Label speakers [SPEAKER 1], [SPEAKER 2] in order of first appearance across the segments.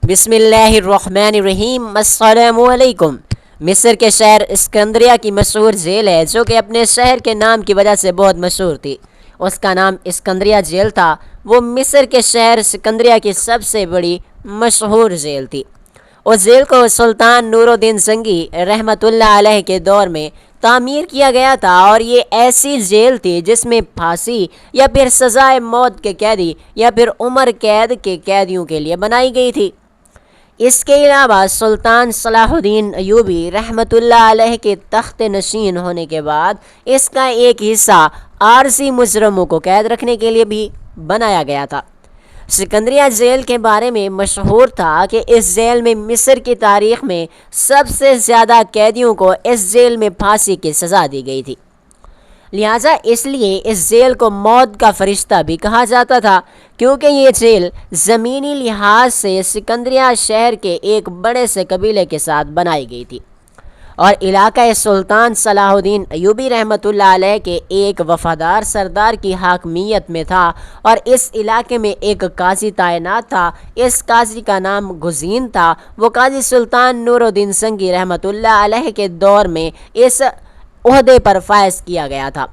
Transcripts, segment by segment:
[SPEAKER 1] بسم اللہ الرحمن الرحیم۔ السلام علیکم۔ مصر کے شہر اسکندریہ کی مشہور جیل ہے جو کہ اپنے شہر کے نام کی وجہ سے بہت مشہور تھی۔ اس کا نام اسکندریہ جیل تھا۔ وہ مصر کے شہر اسکندریہ کی سب سے بڑی مشہور جیل تھی۔ اس جیل کو سلطان نور الدین زنگی رحمۃ اللہ علیہ کے دور میں تعمیر کیا گیا تھا، اور یہ ایسی جیل تھی جس میں پھانسی یا پھر سزائے موت کے قیدی یا پھر عمر قید کے قیدیوں کے لیے بنائی گئی تھی۔ اس کے علاوہ سلطان صلاح الدین ایوبی رحمۃ اللہ علیہ کے تخت نشین ہونے کے بعد اس کا ایک حصہ عارضی مجرموں کو قید رکھنے کے لیے بھی بنایا گیا تھا۔ سکندریہ جیل کے بارے میں مشہور تھا کہ اس جیل میں مصر کی تاریخ میں سب سے زیادہ قیدیوں کو اس جیل میں پھانسی کی سزا دی گئی تھی، لہٰذا اس لیے اس جیل کو موت کا فرشتہ بھی کہا جاتا تھا، کیونکہ یہ جیل زمینی لحاظ سے سکندریہ شہر کے ایک بڑے سے قبیلے کے ساتھ بنائی گئی تھی، اور علاقہ سلطان صلاح الدین ایوبی رحمۃ اللہ علیہ کے ایک وفادار سردار کی حاکمیت میں تھا، اور اس علاقے میں ایک قاضی تعینات تھا۔ اس قاضی کا نام گزین تھا۔ وہ قاضی سلطان نور الدین زنگی رحمۃ اللہ علیہ کے دور میں اس عہدے پر فائز کیا گیا تھا،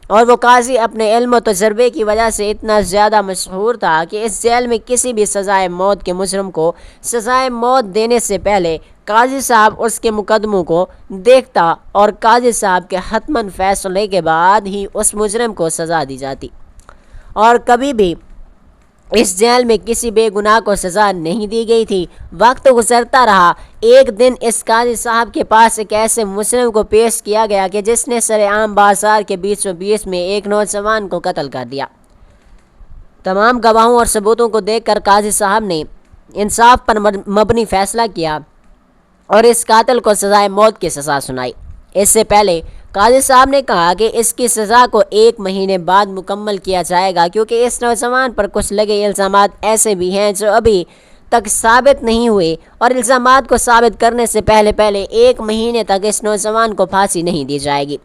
[SPEAKER 1] اور وہ قاضی اپنے علم و تجربے کی وجہ سے اتنا زیادہ مشہور تھا کہ اس جیل میں کسی بھی سزائے موت کے مجرم کو سزائے موت دینے سے پہلے قاضی صاحب اس کے مقدموں کو دیکھتا، اور قاضی صاحب کے حتماً فیصلے کے بعد ہی اس مجرم کو سزا دی جاتی، اور کبھی بھی اس جیل میں کسی بے گناہ کو سزا نہیں دی گئی تھی۔ وقت گزرتا رہا۔ ایک دن اس قاضی صاحب کے پاس ایک ایسے مجرم کو پیش کیا گیا کہ جس نے سر عام بازار کے بیچوں بیچ میں ایک نوجوان کو قتل کر دیا۔ تمام گواہوں اور ثبوتوں کو دیکھ کر قاضی صاحب نے انصاف پر مبنی فیصلہ کیا اور اس قاتل کو سزائے موت کی سزا سنائی۔ اس سے پہلے قاضی صاحب نے کہا کہ اس کی سزا کو 1 مہینے بعد مکمل کیا جائے گا، کیونکہ اس نوجوان پر کچھ لگے الزامات ایسے بھی ہیں جو ابھی تک ثابت نہیں ہوئے، اور الزامات کو ثابت کرنے سے پہلے 1 مہینے تک اس نوجوان کو پھانسی نہیں دی جائے گی۔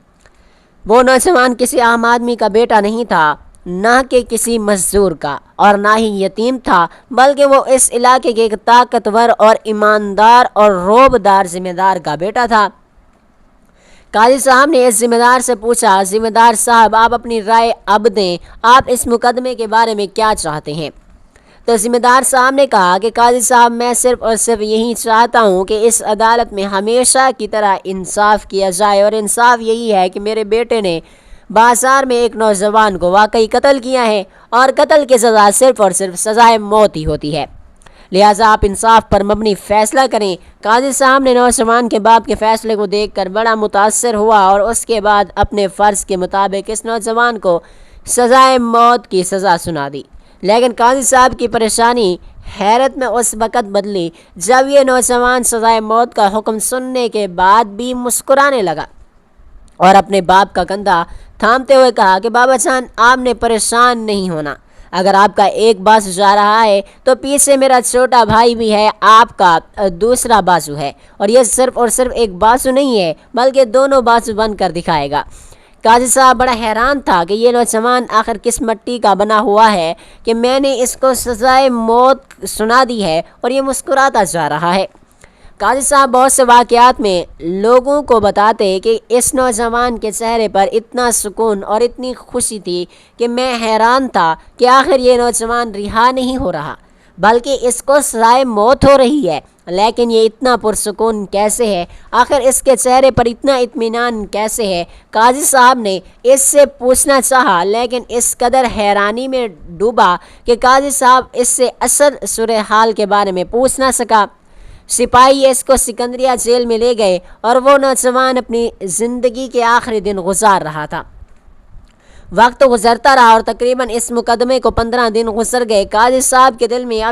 [SPEAKER 1] وہ نوجوان کسی عام آدمی کا بیٹا نہیں تھا، نہ کہ کسی مزدور کا، اور نہ ہی یتیم تھا، بلکہ وہ اس علاقے کے ایک طاقتور اور ایماندار اور روبدار ذمہ دار کا بیٹا تھا۔ قاضی صاحب نے اس ذمہ دار سے پوچھا، ذمہ دار صاحب آپ اپنی رائے اب دیں، آپ اس مقدمے کے بارے میں کیا چاہتے ہیں؟ تو ذمہ دار صاحب نے کہا کہ قاضی صاحب میں صرف اور صرف یہی چاہتا ہوں کہ اس عدالت میں ہمیشہ کی طرح انصاف کیا جائے، اور انصاف یہی ہے کہ میرے بیٹے نے بازار میں ایک نوجوان کو واقعی قتل کیا ہے، اور قتل کی سزا صرف اور صرف سزائے موت ہی ہوتی ہے، لہٰذا آپ انصاف پر مبنی فیصلہ کریں۔ قاضی صاحب نے نوجوان کے باپ کے فیصلے کو دیکھ کر بڑا متاثر ہوا، اور اس کے بعد اپنے فرض کے مطابق اس نوجوان کو سزائے موت کی سزا سنا دی۔ لیکن قاضی صاحب کی پریشانی حیرت میں اس وقت بدلی جب یہ نوجوان سزائے موت کا حکم سننے کے بعد بھی مسکرانے لگا، اور اپنے باپ کا کندھا تھامتے ہوئے کہا کہ بابا جان، آپ نے پریشان نہیں ہونا، اگر آپ کا ایک بازو جا رہا ہے تو پیچھے میرا چھوٹا بھائی بھی ہے، آپ کا دوسرا بازو ہے، اور یہ صرف اور صرف ایک بازو نہیں ہے بلکہ دونوں بازو بن کر دکھائے گا۔ قاضی صاحب بڑا حیران تھا کہ یہ نوجوان آخر کس مٹی کا بنا ہوا ہے کہ میں نے اس کو سزائے موت سنا دی ہے اور یہ مسکراتا جا رہا ہے۔ قاضی صاحب بہت سے واقعات میں لوگوں کو بتاتے کہ اس نوجوان کے چہرے پر اتنا سکون اور اتنی خوشی تھی کہ میں حیران تھا کہ آخر یہ نوجوان رہا نہیں ہو رہا بلکہ اس کو سزائے موت ہو رہی ہے، لیکن یہ اتنا پرسکون کیسے ہے؟ آخر اس کے چہرے پر اتنا اطمینان کیسے ہے؟ قاضی صاحب نے اس سے پوچھنا چاہا، لیکن اس قدر حیرانی میں ڈوبا کہ قاضی صاحب اس سے اصل صورتحال کے بارے میں پوچھ نہ سکا۔ سپاہی اس کو سکندریہ جیل میں لے گئے، اور وہ نوجوان اپنی زندگی کے آخری دن گزار رہا تھا۔ وقت گزرتا رہا اور تقریباً اس مقدمے کو 15 دن گزر گئے۔ قاضی صاحب کے دل میں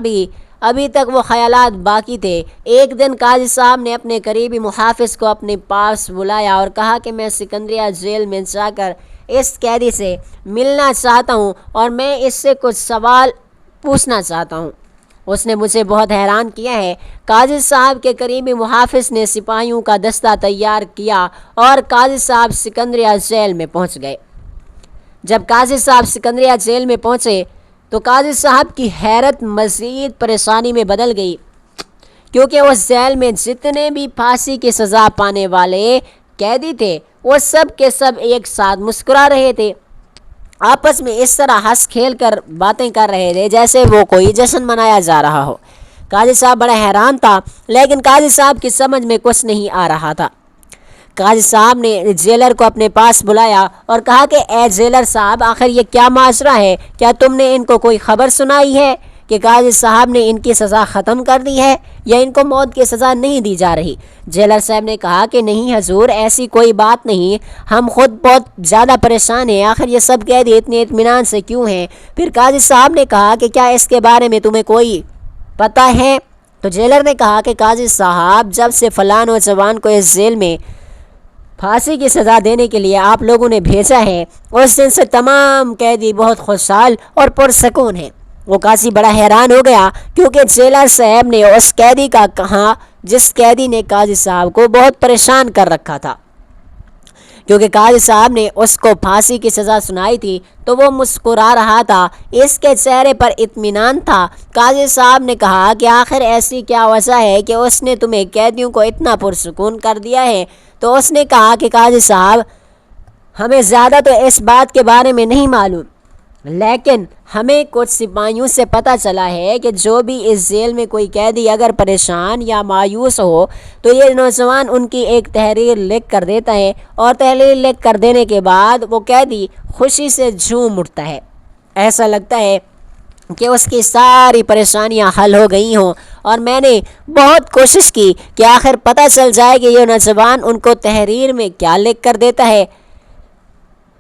[SPEAKER 1] ابھی تک وہ خیالات باقی تھے۔ ایک دن قاضی صاحب نے اپنے قریبی محافظ کو اپنے پاس بلایا اور کہا کہ میں سکندریہ جیل میں جا کر اس قیدی سے ملنا چاہتا ہوں، اور میں اس سے کچھ سوال پوچھنا چاہتا ہوں۔ اس نے مجھے بہت حیران کیا ہے۔ قاضی صاحب کے قریبی محافظ نے سپاہیوں کا دستہ تیار کیا، اور قاضی صاحب سکندریہ جیل میں پہنچ گئے۔ جب قاضی صاحب سکندریہ جیل میں پہنچے تو قاضی صاحب کی حیرت مزید پریشانی میں بدل گئی۔ کیونکہ اس جیل میں جتنے بھی پھانسی کی سزا پانے والے قیدی تھے وہ سب کے سب ایک ساتھ مسکرا رہے تھے، آپس میں اس طرح ہنس کھیل کر باتیں کر رہے تھے جیسے وہ کوئی جشن منایا جا رہا ہو۔ قاضی صاحب بڑا حیران تھا، لیکن قاضی صاحب کی سمجھ میں کچھ نہیں آ رہا تھا۔ قاضی صاحب نے جیلر کو اپنے پاس بلایا اور کہا کہ اے جیلر صاحب، آخر یہ کیا معاشرہ ہے؟ کیا تم نے ان کو کوئی خبر سنائی ہے کہ قاضی صاحب نے ان کی سزا ختم کر دی ہے یا ان کو موت کی سزا نہیں دی جا رہی؟ جیلر صاحب نے کہا کہ نہیں حضور، ایسی کوئی بات نہیں، ہم خود بہت زیادہ پریشان ہیں، آخر یہ سب قیدی اتنے اطمینان سے کیوں ہیں؟ پھر قاضی صاحب نے کہا کہ کیا اس کے بارے میں تمہیں کوئی پتہ ہے؟ تو جیلر نے کہا کہ قاضی صاحب، جب سے فلاں نوجوان کو اس جیل میں پھانسی کی سزا دینے کے لیے آپ لوگوں نے بھیجا ہے، اس دن سے تمام قیدی بہت خوشحال اور پرسکون ہیں۔ وہ قاضی بڑا حیران ہو گیا، کیونکہ جیلر صاحب نے اس قیدی کا کہا جس قیدی نے قاضی صاحب کو بہت پریشان کر رکھا تھا، کیونکہ قاضی صاحب نے اس کو پھانسی کی سزا سنائی تھی تو وہ مسکرا رہا تھا، اس کے چہرے پر اطمینان تھا۔ قاضی صاحب نے کہا کہ آخر ایسی کیا وجہ ہے کہ اس نے تمہیں قیدیوں کو اتنا پرسکون کر دیا ہے؟ تو اس نے کہا کہ قاضی صاحب، ہمیں زیادہ تو اس بات کے بارے میں نہیں معلوم، لیکن ہمیں کچھ سپاہیوں سے پتہ چلا ہے کہ جو بھی اس جیل میں کوئی قیدی اگر پریشان یا مایوس ہو تو یہ نوجوان ان کی ایک تحریر لکھ کر دیتا ہے، اور تحریر لکھ کر دینے کے بعد وہ قیدی خوشی سے جھوم اٹھتا ہے، ایسا لگتا ہے کہ اس کی ساری پریشانیاں حل ہو گئی ہوں۔ اور میں نے بہت کوشش کی کہ آخر پتہ چل جائے کہ یہ نوجوان ان کو تحریر میں کیا لکھ کر دیتا ہے،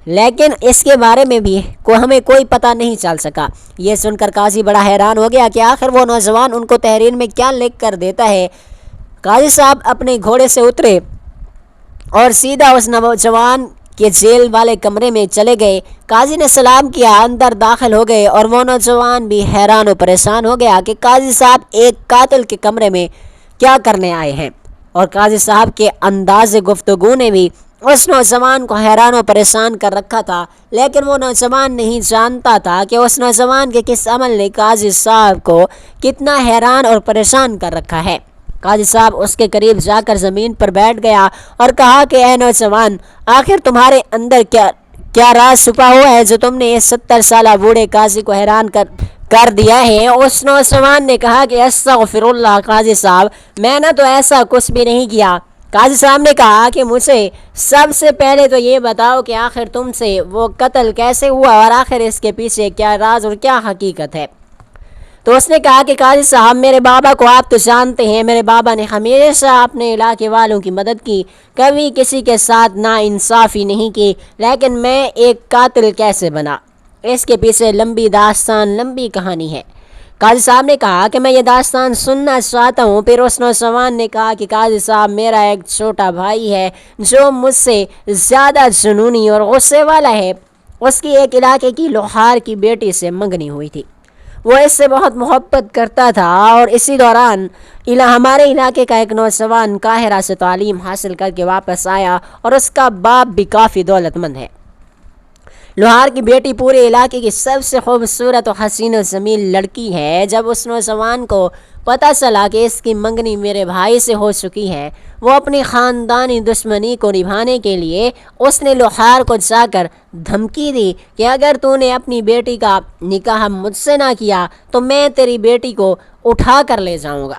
[SPEAKER 1] لیکن اس کے بارے میں بھی ہمیں کوئی پتہ نہیں چل سکا۔ یہ سن کر قاضی بڑا حیران ہو گیا کہ آخر وہ نوجوان ان کو تحریر میں کیا لکھ کر دیتا ہے۔ قاضی صاحب اپنے گھوڑے سے اترے اور سیدھا اس نوجوان کے جیل والے کمرے میں چلے گئے۔ قاضی نے سلام کیا، اندر داخل ہو گئے، اور وہ نوجوان بھی حیران و پریشان ہو گیا کہ قاضی صاحب ایک قاتل کے کمرے میں کیا کرنے آئے ہیں، اور قاضی صاحب کے انداز گفتگو نے بھی اس نوجوان کو حیران و پریشان کر رکھا تھا، لیکن وہ نوجوان نہیں جانتا تھا کہ اس نوجوان کے کس عمل نے قاضی صاحب کو کتنا حیران اور پریشان کر رکھا ہے۔ قاضی صاحب اس کے قریب جا کر زمین پر بیٹھ گیا اور کہا کہ اے نوجوان، آخر تمہارے اندر کیا راز چھپا ہوا ہے جو تم نے اس 70 سالہ بوڑھے قاضی کو حیران کر دیا ہے؟ اس نوجوان نے کہا کہ استغفر اللہ قاضی صاحب، میں نے تو ایسا کچھ بھی نہیں کیا۔ قاضی صاحب نے کہا کہ مجھے سب سے پہلے تو یہ بتاؤ کہ آخر تم سے وہ قتل کیسے ہوا، اور آخر اس کے پیچھے کیا راز اور کیا حقیقت ہے؟ تو اس نے کہا کہ قاضی صاحب، میرے بابا کو آپ تو جانتے ہیں، میرے بابا نے ہمیشہ اپنے علاقے والوں کی مدد کی، کبھی کسی کے ساتھ ناانصافی نہیں کی، لیکن میں ایک قاتل کیسے بنا، اس کے پیچھے لمبی داستان، لمبی کہانی ہے۔ قاضی صاحب نے کہا کہ میں یہ داستان سننا چاہتا ہوں۔ پھر اس نوجوان نے کہا کہ قاضی صاحب، میرا ایک چھوٹا بھائی ہے جو مجھ سے زیادہ جنونی اور غصے والا ہے، اس کی ایک علاقے کی لوہار کی بیٹی سے منگنی ہوئی تھی، وہ اس سے بہت محبت کرتا تھا، اور اسی دوران ہمارے علاقے کا ایک نوجوان قاہرہ سے تعلیم حاصل کر کے واپس آیا، اور اس کا باپ بھی کافی دولت مند ہے۔ لوہار کی بیٹی پورے علاقے کی سب سے خوبصورت و حسین و جمیل لڑکی ہے۔ جب اس نوجوان کو پتہ چلا کہ اس کی منگنی میرے بھائی سے ہو چکی ہے، وہ اپنی خاندانی دشمنی کو نبھانے کے لیے اس نے لوہار کو جا کر دھمکی دی کہ اگر تو نے اپنی بیٹی کا نکاح مجھ سے نہ کیا تو میں تیری بیٹی کو اٹھا کر لے جاؤں گا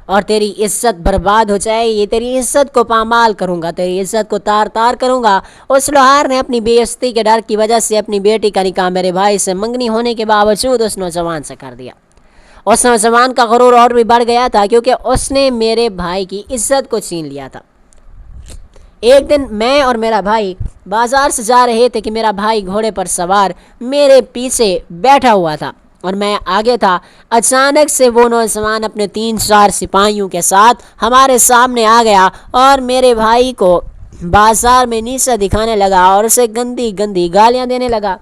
[SPEAKER 1] اور تیری عزت برباد ہو جائے گی، تیری عزت کو پامال کروں گا، تیری عزت کو تار تار کروں گا۔ اس لوہار نے اپنی بے عزتی کے ڈر کی وجہ سے اپنی بیٹی کا نکاح میرے بھائی سے منگنی ہونے کے باوجود اس نوجوان سے کر دیا۔ اس نوجوان کا غرور اور بھی بڑھ گیا تھا، کیونکہ اس نے میرے بھائی کی عزت کو چھین لیا تھا۔ ایک دن میں اور میرا بھائی بازار سے جا رہے تھے کہ میرا بھائی گھوڑے پر سوار میرے پیچھے بیٹھا ہوا تھا اور میں آگے تھا۔ اچانک سے وہ نوجوان اپنے 3-4 سپاہیوں کے ساتھ ہمارے سامنے آ گیا اور میرے بھائی کو بازار میں نیچا دکھانے لگا اور اسے گندی گندی گالیاں دینے لگا۔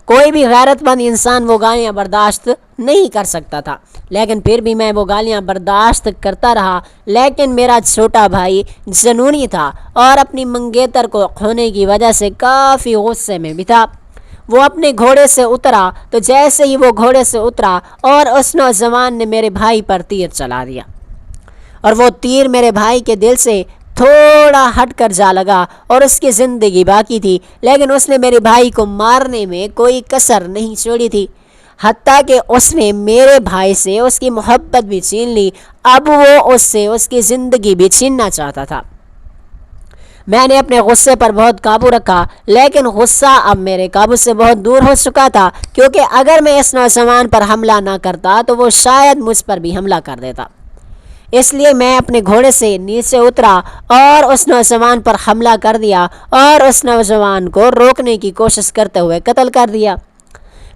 [SPEAKER 1] کوئی بھی غیرت مند انسان وہ گالیاں برداشت نہیں کر سکتا تھا، لیکن پھر بھی میں وہ گالیاں برداشت کرتا رہا۔ لیکن میرا چھوٹا بھائی جنونی تھا اور اپنی منگیتر کو کھونے کی وجہ سے کافی غصے میں بھی تھا۔ وہ اپنے گھوڑے سے اترا تو جیسے ہی وہ گھوڑے سے اترا اور اس نوجوان نے میرے بھائی پر تیر چلا دیا، اور وہ تیر میرے بھائی کے دل سے تھوڑا ہٹ کر جا لگا اور اس کی زندگی باقی تھی، لیکن اس نے میرے بھائی کو مارنے میں کوئی کسر نہیں چھوڑی تھی، حتیٰ کہ اس نے میرے بھائی سے اس کی محبت بھی چھین لی۔ اب وہ اس سے اس کی زندگی بھی چھیننا چاہتا تھا۔ میں نے اپنے غصے پر بہت قابو رکھا، لیکن غصہ اب میرے قابو سے بہت دور ہو چکا تھا، کیونکہ اگر میں اس نوجوان پر حملہ نہ کرتا تو وہ شاید مجھ پر بھی حملہ کر دیتا۔ اس لیے میں اپنے گھوڑے سے نیچے اترا اور اس نوجوان پر حملہ کر دیا اور اس نوجوان کو روکنے کی کوشش کرتے ہوئے قتل کر دیا۔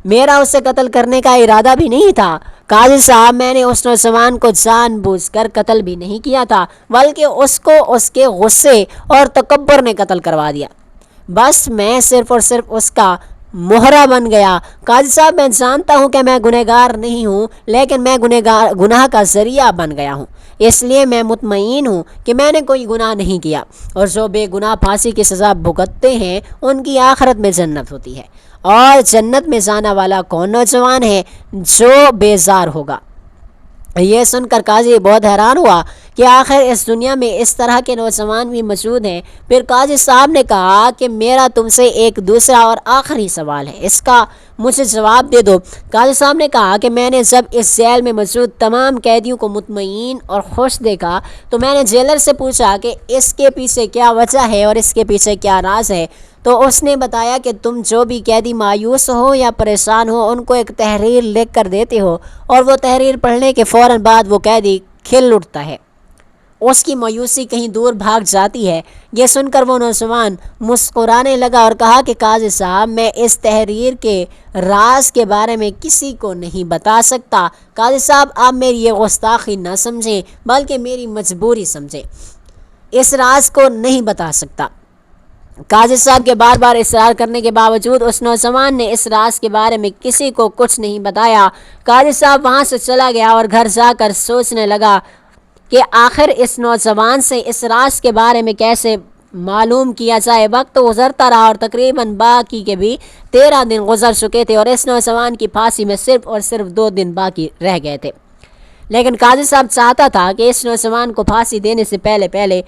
[SPEAKER 1] میرا اسے قتل کرنے کا ارادہ بھی نہیں تھا، قاضی صاحب، میں نے اس نوجوان کو جان بوجھ کر قتل بھی نہیں کیا تھا، بلکہ اس کو اس کے غصے اور تکبر نے قتل کروا دیا۔ بس میں صرف اور صرف اس کا مہرہ بن گیا۔ قاضی صاحب، میں جانتا ہوں کہ میں گنہگار نہیں ہوں، لیکن میں گناہ کا ذریعہ بن گیا ہوں، اس لیے میں مطمئن ہوں کہ میں نے کوئی گناہ نہیں کیا، اور جو بے گناہ پھانسی کی سزا بھگتتے ہیں ان کی آخرت میں جنت ہوتی ہے، اور جنت میں جانے والا کون نوجوان ہے جو بیزار ہوگا۔ یہ سن کر قاضی بہت حیران ہوا کہ آخر اس دنیا میں اس طرح کے نوجوان بھی موجود ہیں۔ پھر قاضی صاحب نے کہا کہ میرا تم سے ایک دوسرا اور آخری سوال ہے، اس کا مجھے جواب دے دو۔ قاضی صاحب نے کہا کہ میں نے جب اس جیل میں موجود تمام قیدیوں کو مطمئن اور خوش دیکھا تو میں نے جیلر سے پوچھا کہ اس کے پیچھے کیا وجہ ہے اور اس کے پیچھے کیا راز ہے، تو اس نے بتایا کہ تم جو بھی قیدی مایوس ہو یا پریشان ہو ان کو ایک تحریر لکھ کر دیتے ہو، اور وہ تحریر پڑھنے کے فوراً بعد وہ قیدی کھل اٹھتا ہے، اس کی مایوسی کہیں دور بھاگ جاتی ہے۔ یہ سن کر وہ نوجوان مسکرانے لگا اور کہا کہ قاضی صاحب، میں اس تحریر کے راز کے بارے میں کسی کو نہیں بتا سکتا۔ قاضی صاحب، آپ میری یہ گستاخی نہ سمجھیں بلکہ میری مجبوری سمجھیں، اس راز کو نہیں بتا سکتا۔ قاضی صاحب کے بار بار اصرار کرنے کے باوجود اس نوجوان نے اس راز کے بارے میں کسی کو کچھ نہیں بتایا۔ قاضی صاحب وہاں سے چلا گیا اور گھر جا کر سوچنے لگا کہ آخر اس نوجوان سے اس راز کے بارے میں کیسے معلوم کیا جائے۔ وقت گزرتا رہا اور تقریباً باقی کے بھی 13 دن گزر چکے تھے، اور اس نوجوان کی پھانسی میں صرف اور صرف 2 دن باقی رہ گئے تھے، لیکن قاضی صاحب چاہتا تھا کہ اس نوجوان کو پھانسی دینے سے پہلے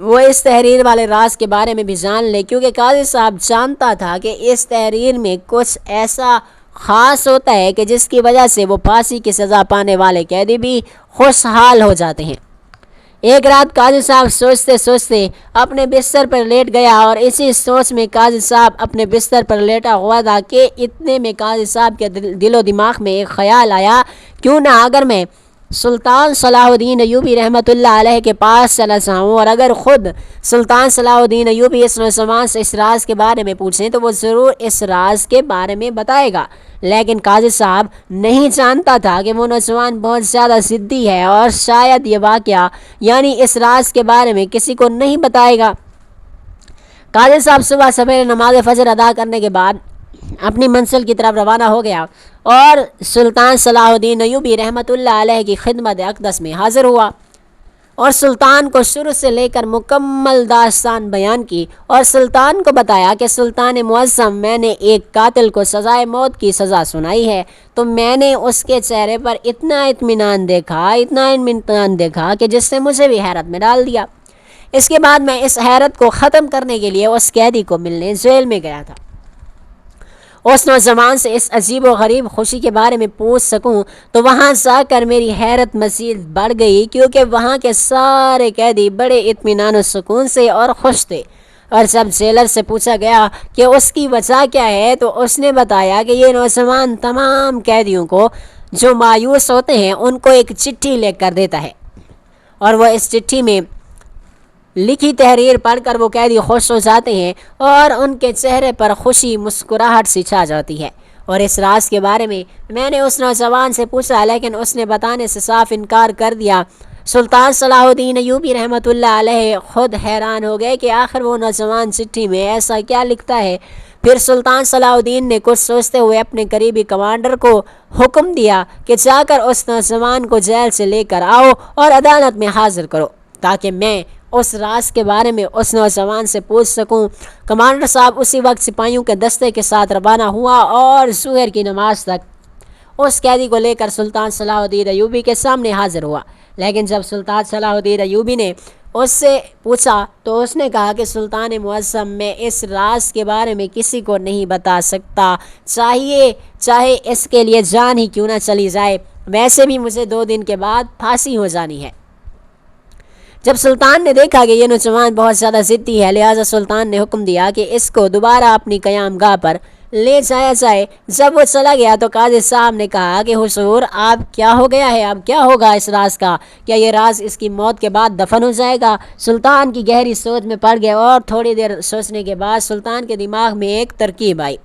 [SPEAKER 1] وہ اس تحریر والے راز کے بارے میں بھی جان لے، کیونکہ قاضی صاحب جانتا تھا کہ اس تحریر میں کچھ ایسا خاص ہوتا ہے کہ جس کی وجہ سے وہ پھانسی کی سزا پانے والے قیدی بھی خوشحال ہو جاتے ہیں۔ ایک رات قاضی صاحب سوچتے سوچتے اپنے بستر پر لیٹ گیا، اور اسی سوچ میں قاضی صاحب اپنے بستر پر لیٹا ہوا تھا کہ اتنے میں قاضی صاحب کے دل و دماغ میں ایک خیال آیا، کیوں نہ اگر میں سلطان صلاح الدین ایوبی رحمۃ اللہ علیہ کے پاس چلا جاؤں، اور اگر خود سلطان صلاح الدین ایوبی اس نوجوان سے اس راز کے بارے میں پوچھیں تو وہ ضرور اس راز کے بارے میں بتائے گا۔ لیکن قاضی صاحب نہیں جانتا تھا کہ وہ نوجوان بہت زیادہ ضدی ہے اور شاید یہ واقعہ یعنی اس راز کے بارے میں کسی کو نہیں بتائے گا۔ قاضی صاحب صبح سویرے نماز فجر ادا کرنے کے بعد اپنی منزل کی طرف روانہ ہو گیا اور سلطان صلاح الدین ایوبی رحمۃ اللہ علیہ کی خدمت اقدس میں حاضر ہوا، اور سلطان کو شروع سے لے کر مکمل داستان بیان کی، اور سلطان کو بتایا کہ سلطان معظم، میں نے ایک قاتل کو سزائے موت کی سزا سنائی ہے، تو میں نے اس کے چہرے پر اتنا اطمینان دیکھا کہ جس نے مجھے بھی حیرت میں ڈال دیا۔ اس کے بعد میں اس حیرت کو ختم کرنے کے لیے اس قیدی کو ملنے جیل میں گیا تھا، اس نوجوان سے اس عجیب و غریب خوشی کے بارے میں پوچھ سکوں، تو وہاں جا کر میری حیرت مزید بڑھ گئی، کیونکہ وہاں کے سارے قیدی بڑے اطمینان و سکون سے اور خوش تھے۔ اور جب جیلر سے پوچھا گیا کہ اس کی وجہ کیا ہے تو اس نے بتایا کہ یہ نوجوان تمام قیدیوں کو جو مایوس ہوتے ہیں ان کو ایک چٹھی لکھ کر دیتا ہے، اور وہ اس چٹھی میں لکھی تحریر پڑھ کر وہ قیدی خوش ہو جاتے ہیں اور ان کے چہرے پر خوشی مسکراہٹ سی چھا جاتی ہے۔ اور اس راز کے بارے میں نے اس نوجوان سے پوچھا، لیکن اس نے بتانے سے صاف انکار کر دیا۔ سلطان صلاح الدین ایوبی رحمۃ اللہ علیہ خود حیران ہو گئے کہ آخر وہ نوجوان چٹھی میں ایسا کیا لکھتا ہے۔ پھر سلطان صلاح الدین نے کچھ سوچتے ہوئے اپنے قریبی کمانڈر کو حکم دیا کہ جا کر اس نوجوان کو جیل سے لے کر آؤ اور عدالت میں حاضر کرو، تاکہ میں اس راز کے بارے میں اس نوجوان سے پوچھ سکوں۔ کمانڈر صاحب اسی وقت سپاہیوں کے دستے کے ساتھ روانہ ہوا اور ظہر کی نماز تک اس قیدی کو لے کر سلطان صلاح الدین ایوبی کے سامنے حاضر ہوا۔ لیکن جب سلطان صلاح الدین ایوبی نے اس سے پوچھا تو اس نے کہا کہ سلطان معظم، میں اس راز کے بارے میں کسی کو نہیں بتا سکتا، چاہے اس کے لیے جان ہی کیوں نہ چلی جائے، ویسے بھی مجھے 2 دن کے بعد پھانسی ہو جانی ہے۔ جب سلطان نے دیکھا کہ یہ نوجوان بہت زیادہ ضدی ہے، لہٰذا سلطان نے حکم دیا کہ اس کو دوبارہ اپنی قیام گاہ پر لے جایا جائے۔ جب وہ چلا گیا تو قاضی صاحب نے کہا کہ حضور، اب کیا ہو گیا ہے، اب کیا ہوگا اس راز کا؟ کیا یہ راز اس کی موت کے بعد دفن ہو جائے گا؟ سلطان کی گہری سوچ میں پڑ گیا اور تھوڑی دیر سوچنے کے بعد سلطان کے دماغ میں ایک ترکیب آئی۔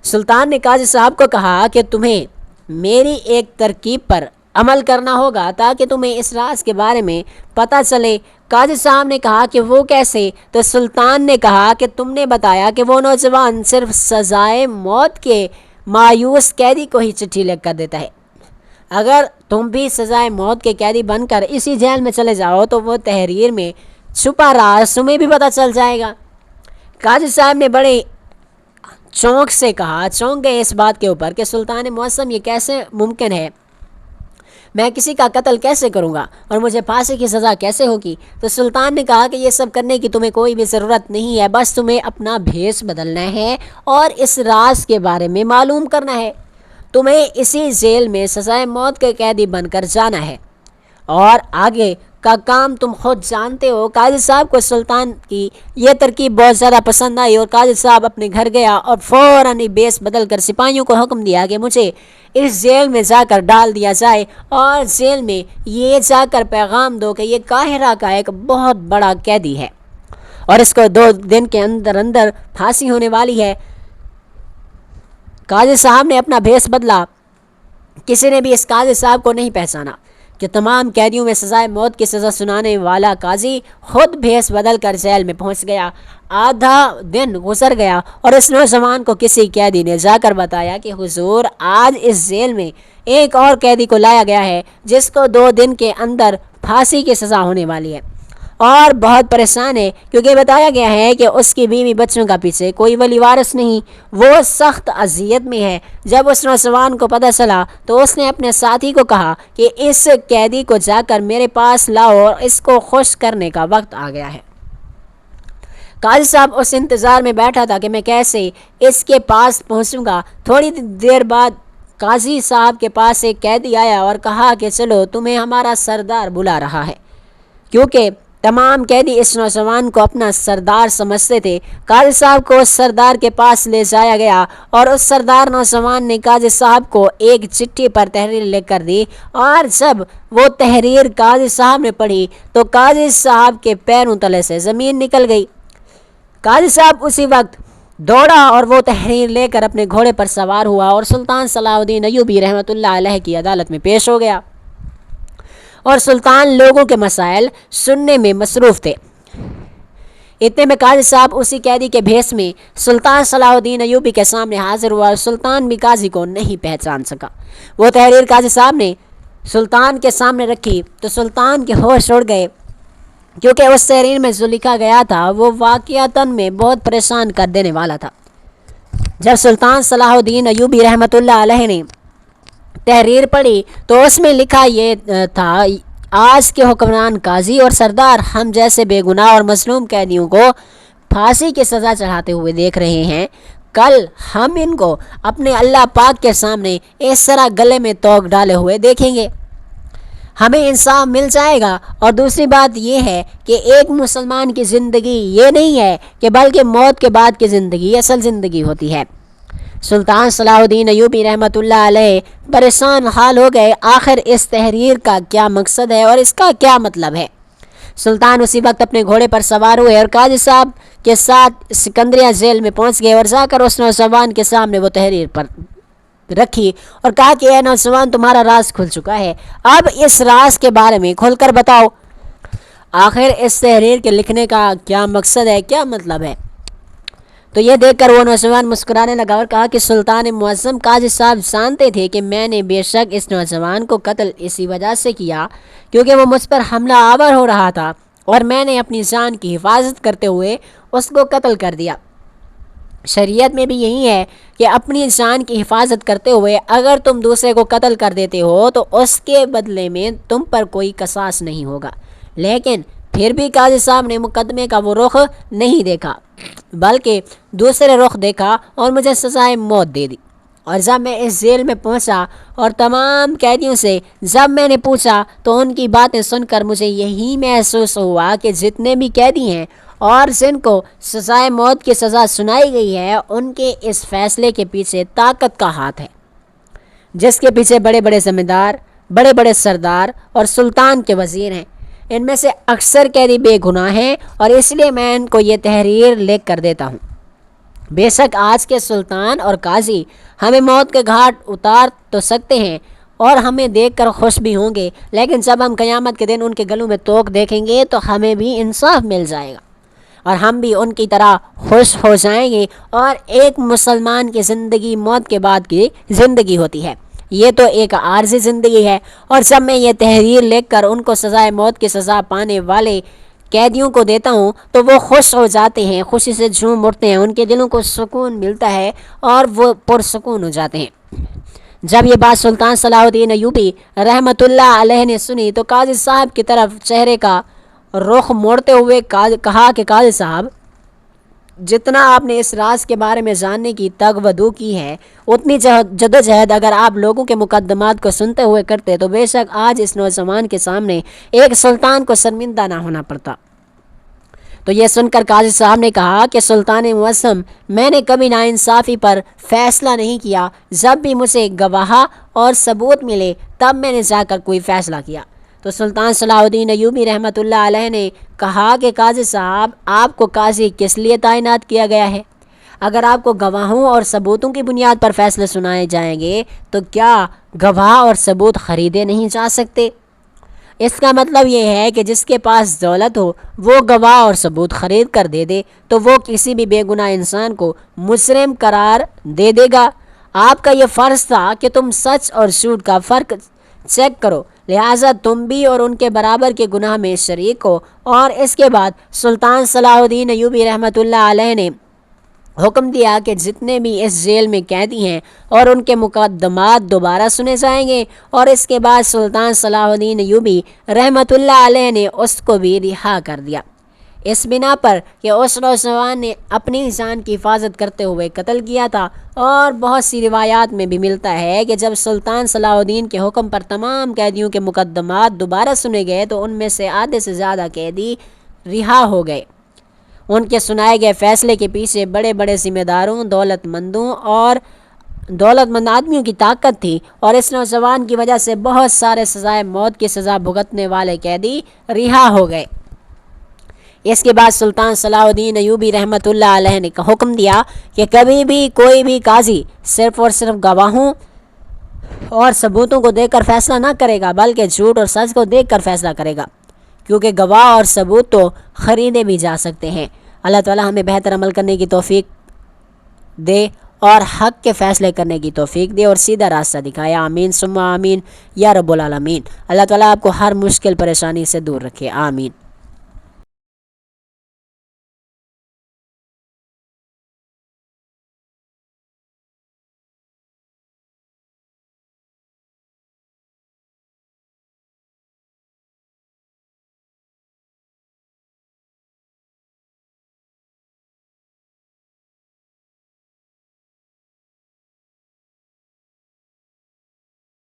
[SPEAKER 1] سلطان نے قاضی صاحب کو کہا کہ تمہیں میری ایک ترکیب پر عمل کرنا ہوگا تاکہ تمہیں اس راز کے بارے میں پتہ چلے۔ قاضی صاحب نے کہا کہ وہ کیسے؟ تو سلطان نے کہا کہ تم نے بتایا کہ وہ نوجوان صرف سزائے موت کے مایوس قیدی کو ہی چٹھی لکھ کر دیتا ہے۔ اگر تم بھی سزائے موت کے قیدی بن کر اسی جیل میں چلے جاؤ تو وہ تحریر میں چھپا راز تمہیں بھی پتہ چل جائے گا۔ قاضی صاحب نے بڑے چونک گئے اس بات کے اوپر کہ سلطان معظم، یہ کیسے ممکن ہے؟ میں کسی کا قتل کیسے کروں گا اور مجھے پھانسی کی سزا کیسے ہوگی؟ تو سلطان نے کہا کہ یہ سب کرنے کی تمہیں کوئی بھی ضرورت نہیں ہے، بس تمہیں اپنا بھیس بدلنا ہے اور اس راز کے بارے میں معلوم کرنا ہے۔ تمہیں اسی جیل میں سزائے موت کے قیدی بن کر جانا ہے اور آگے کا کام تم خود جانتے ہو۔ قاضی صاحب کو سلطان کی یہ ترکیب بہت زیادہ پسند آئی اور قاضی صاحب اپنے گھر گیا اور فوراً بیس بدل کر سپاہیوں کو حکم دیا کہ مجھے اس جیل میں جا کر ڈال دیا جائے اور جیل میں یہ جا کر پیغام دو کہ یہ قاہرہ کا ایک بہت بڑا قیدی ہے اور اس کو 2 دن کے اندر پھانسی ہونے والی ہے۔ قاضی صاحب نے اپنا بھیس بدلا، کسی نے بھی اس قاضی صاحب کو نہیں پہچانا کہ تمام قیدیوں میں سزائے موت کی سزا سنانے والا قاضی خود بھیس بدل کر جیل میں پہنچ گیا۔ آدھا دن گزر گیا اور اس نوجوان کو کسی قیدی نے جا کر بتایا کہ حضور، آج اس جیل میں ایک اور قیدی کو لایا گیا ہے جس کو 2 دن کے اندر پھانسی کی سزا ہونے والی ہے اور بہت پریشان ہے کیونکہ بتایا گیا ہے کہ اس کی بیوی بچوں کا پیچھے کوئی ولی وارث نہیں، وہ سخت اذیت میں ہے۔ جب اس نوجوان کو پتہ چلا تو اس نے اپنے ساتھی کو کہا کہ اس قیدی کو جا کر میرے پاس لاؤ اور اس کو خوش کرنے کا وقت آ گیا ہے۔ قاضی صاحب اس انتظار میں بیٹھا تھا کہ میں کیسے اس کے پاس پہنچوں گا۔ تھوڑی دیر بعد قاضی صاحب کے پاس ایک قیدی آیا اور کہا کہ چلو، تمہیں ہمارا سردار بلا رہا ہے۔ کیونکہ تمام قیدی اس نوجوان کو اپنا سردار سمجھتے تھے، قاضی صاحب کو اس سردار کے پاس لے جایا گیا اور اس سردار نوجوان نے قاضی صاحب کو ایک چٹھی پر تحریر لکھ کر دی اور جب وہ تحریر قاضی صاحب نے پڑھی تو قاضی صاحب کے پیروں تلے سے زمین نکل گئی۔ قاضی صاحب اسی وقت دوڑا اور وہ تحریر لے کر اپنے گھوڑے پر سوار ہوا اور سلطان صلاح الدین ایوبی رحمۃ اللہ علیہ کی عدالت میں پیش ہو گیا اور سلطان لوگوں کے مسائل سننے میں مصروف تھے۔ اتنے میں قاضی صاحب اسی قیدی کے بھیس میں سلطان صلاح الدین ایوبی کے سامنے حاضر ہوا اور سلطان بھی قاضی کو نہیں پہچان سکا۔ وہ تحریر قاضی صاحب نے سلطان کے سامنے رکھی تو سلطان کے ہوش اڑ گئے کیونکہ اس تحریر میں جو لکھا گیا تھا وہ واقعتاً میں بہت پریشان کر دینے والا تھا۔ جب سلطان صلاح الدین ایوبی رحمۃ اللہ علیہ نے تحریر پڑھی تو اس میں لکھا یہ تھا، آج کے حکمران قاضی اور سردار ہم جیسے بے گناہ اور مظلوم قیدیوں کو پھانسی کی سزا چڑھاتے ہوئے دیکھ رہے ہیں، کل ہم ان کو اپنے اللہ پاک کے سامنے اس طرح گلے میں توق ڈالے ہوئے دیکھیں گے، ہمیں انصاف مل جائے گا۔ اور دوسری بات یہ ہے کہ ایک مسلمان کی زندگی یہ نہیں ہے کہ بلکہ موت کے بعد کی زندگی اصل زندگی ہوتی ہے۔ سلطان صلاح الدین ایوبی رحمۃ اللہ علیہ پریشان حال ہو گئے، آخر اس تحریر کا کیا مقصد ہے اور اس کا کیا مطلب ہے؟ سلطان اسی وقت اپنے گھوڑے پر سوار ہوئے اور قاضی صاحب کے ساتھ سکندریہ جیل میں پہنچ گئے اور جا کر اس نوجوان کے سامنے وہ تحریر پر رکھی اور کہا کہ اے نوجوان، تمہارا راز کھل چکا ہے، اب اس راز کے بارے میں کھل کر بتاؤ، آخر اس تحریر کے لکھنے کا کیا مقصد ہے، کیا مطلب ہے؟ تو یہ دیکھ کر وہ نوجوان مسکرانے لگا اور کہا کہ سلطان معظم، قاضی صاحب جانتے تھے کہ میں نے بے شک اس نوجوان کو قتل اسی وجہ سے کیا کیونکہ وہ مجھ پر حملہ آور ہو رہا تھا اور میں نے اپنی جان کی حفاظت کرتے ہوئے اس کو قتل کر دیا۔ شریعت میں بھی یہی ہے کہ اپنی جان کی حفاظت کرتے ہوئے اگر تم دوسرے کو قتل کر دیتے ہو تو اس کے بدلے میں تم پر کوئی قصاص نہیں ہوگا۔ لیکن پھر بھی قاضی صاحب نے مقدمے کا وہ رخ نہیں دیکھا بلکہ دوسرے رخ دیکھا اور مجھے سزائے موت دے دی۔ اور جب میں اس جیل میں پہنچا اور تمام قیدیوں سے جب میں نے پوچھا تو ان کی باتیں سن کر مجھے یہی محسوس ہوا کہ جتنے بھی قیدی ہیں اور جن کو سزائے موت کی سزا سنائی گئی ہے ان کے اس فیصلے کے پیچھے طاقت کا ہاتھ ہے، جس کے پیچھے بڑے بڑے ذمہ دار، بڑے بڑے سردار اور سلطان کے وزیر ہیں۔ ان میں سے اکثر قیدی بے گناہ ہیں اور اس لیے میں ان کو یہ تحریر لکھ کر دیتا ہوں۔ بے شک آج کے سلطان اور قاضی ہمیں موت کے گھاٹ اتار تو سکتے ہیں اور ہمیں دیکھ کر خوش بھی ہوں گے، لیکن جب ہم قیامت کے دن ان کے گلوں میں توک دیکھیں گے تو ہمیں بھی انصاف مل جائے گا اور ہم بھی ان کی طرح خوش ہو جائیں گے۔ اور ایک مسلمان کی زندگی موت کے بعد کی زندگی ہوتی ہے، یہ تو ایک عارضی زندگی ہے۔ اور جب میں یہ تحریر لکھ کر ان کو سزائے موت کی سزا پانے والے قیدیوں کو دیتا ہوں تو وہ خوش ہو جاتے ہیں، خوشی سے جھوم اٹھتے ہیں، ان کے دلوں کو سکون ملتا ہے اور وہ پرسکون ہو جاتے ہیں۔ جب یہ بات سلطان صلاح الدین ایوبی رحمۃ اللہ علیہ نے سنی تو قاضی صاحب کی طرف چہرے کا رخ موڑتے ہوئے کہا کہ قاضی صاحب، جتنا آپ نے اس راز کے بارے میں جاننے کی تگ و دو کی ہے اتنی جدوجہد اگر آپ لوگوں کے مقدمات کو سنتے ہوئے کرتے تو بے شک آج اس نوجوان کے سامنے ایک سلطان کو شرمندہ نہ ہونا پڑتا۔ تو یہ سن کر قاضی صاحب نے کہا کہ سلطان معظم، میں نے کبھی ناانصافی پر فیصلہ نہیں کیا، جب بھی مجھے گواہ اور ثبوت ملے تب میں نے جا کر کوئی فیصلہ کیا۔ تو سلطان صلاح الدین ایوبی رحمۃ اللہ علیہ نے کہا کہ قاضی صاحب، آپ کو قاضی کس لیے تعینات کیا گیا ہے؟ اگر آپ کو گواہوں اور ثبوتوں کی بنیاد پر فیصلے سنائے جائیں گے تو کیا گواہ اور ثبوت خریدے نہیں جا سکتے؟ اس کا مطلب یہ ہے کہ جس کے پاس دولت ہو وہ گواہ اور ثبوت خرید کر دے دے تو وہ کسی بھی بے گناہ انسان کو مجرم قرار دے دے گا۔ آپ کا یہ فرض تھا کہ تم سچ اور جھوٹ کا فرق چیک کرو، لہٰذا تم بھی اور ان کے برابر کے گناہ میں شریک ہو۔ اور اس کے بعد سلطان صلاح الدین ایوبی رحمۃ اللہ علیہ نے حکم دیا کہ جتنے بھی اس جیل میں قیدی ہیں اور ان کے مقدمات دوبارہ سنے جائیں گے۔ اور اس کے بعد سلطان صلاح الدین ایوبی رحمۃ اللہ علیہ نے اس کو بھی رہا کر دیا، اس بنا پر کہ اس نوجوان نے اپنی جان کی حفاظت کرتے ہوئے قتل کیا تھا۔ اور بہت سی روایات میں بھی ملتا ہے کہ جب سلطان صلاح الدین کے حکم پر تمام قیدیوں کے مقدمات دوبارہ سنے گئے تو ان میں سے آدھے سے زیادہ قیدی رہا ہو گئے۔ ان کے سنائے گئے فیصلے کے پیچھے بڑے بڑے ذمہ داروں، دولت مند آدمیوں کی طاقت تھی، اور اس نوجوان کی وجہ سے بہت سارے سزائے موت کی سزا بھگتنے والے قیدی رہا ہو گئے۔ اس کے بعد سلطان صلاح الدین ایوبی رحمۃ اللہ علیہ نے حکم دیا کہ کبھی بھی کوئی بھی قاضی صرف اور صرف گواہوں اور ثبوتوں کو دیکھ کر فیصلہ نہ کرے گا بلکہ جھوٹ اور سچ کو دیکھ کر فیصلہ کرے گا، کیونکہ گواہ اور ثبوت تو خریدے بھی جا سکتے ہیں۔ اللہ تعالیٰ ہمیں بہتر عمل کرنے کی توفیق دے اور حق کے فیصلے کرنے کی توفیق دے اور سیدھا راستہ دکھائے۔ آمین ثم آمین یا رب العالمین۔ اللہ تعالیٰ آپ کو ہر مشکل پریشانی سے دور رکھے، آمین۔